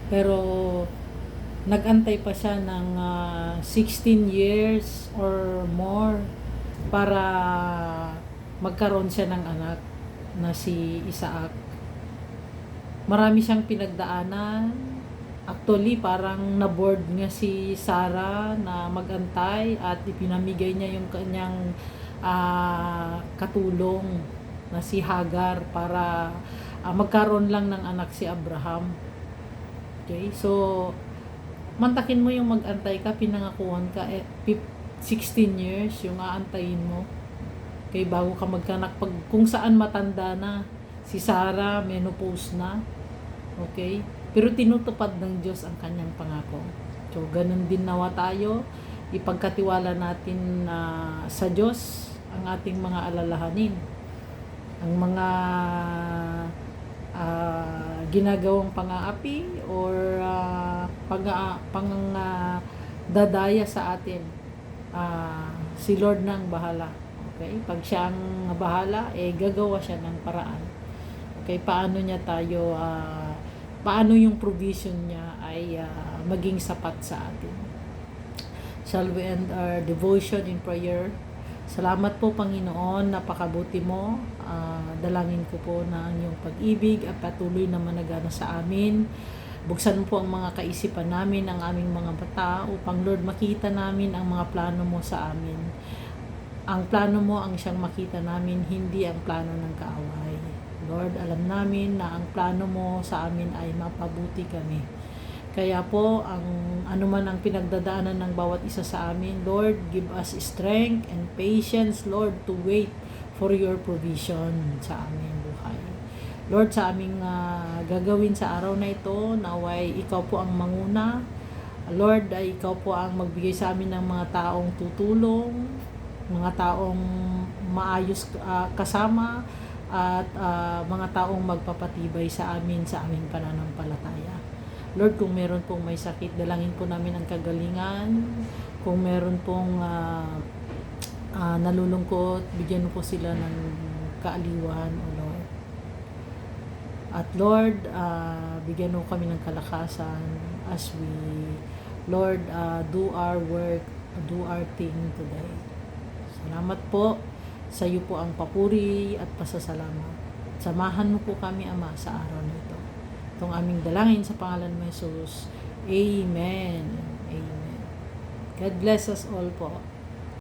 Pero nagantay pa siya ng 16 years or more para magkaroon siya ng anak na si Isaac. Marami siyang pinagdaanan. Actually, parang na-board nga si Sarah na magantay at ipinamigay niya yung kanyang katulong na si Hagar para magkaroon lang ng anak si Abraham. Okay? So, mantakin mo yung mag-antay ka, pinangakuhan ka, 16 years yung aantayin mo. Okay, bago ka magkanak, pag kung saan matanda na, si Sarah, menopause na. Okay? Pero tinutupad ng Diyos ang kanyang pangako. So, ganun din nawa tayo. Ipagkatiwala natin sa Diyos ang ating mga alalahanin. Ang mga ginagawang pang-aapi or dadaya sa atin. Si Lord na ang bahala. Okay? Pag siya ang bahala, gagawa siya ng paraan. Okay? Paano yung provision niya ay maging sapat sa atin. Shall we end our devotion in prayer? Salamat po, Panginoon, napakabuti mo. Dalangin ko po na ang iyong pag-ibig at patuloy na managana sa amin. Buksan po ang mga kaisipan namin, ang aming mga mata, upang Lord makita namin ang mga plano mo sa amin. Ang plano mo ang siyang makita namin, hindi ang plano ng kaaway. Lord, alam namin na ang plano mo sa amin ay mapabuti kami. Kaya po, anuman ang pinagdadaanan ng bawat isa sa amin, Lord, give us strength and patience, Lord, to wait for your provision sa aming buhay. Lord, sa aming gagawin sa araw na ito, naway ikaw po ang manguna. Lord, ay ikaw po ang magbigay sa amin ng mga taong tutulong, mga taong maayos kasama, at mga taong magpapatibay sa aming pananampalataya. Lord, kung meron pong may sakit, dalangin po namin ang kagalingan. Kung meron pong nalulungkot, bigyan po sila ng kaaliwan, O Lord. At Lord, bigyan mo kami ng kalakasan as we, Lord, do our work, do our thing today. Salamat po. Sa iyo po ang papuri at pasasalamat. Samahan mo po kami, Ama, sa araw na ito. Itong aming dalangin sa pangalan mo, Jesus. Amen. Amen. God bless us all po.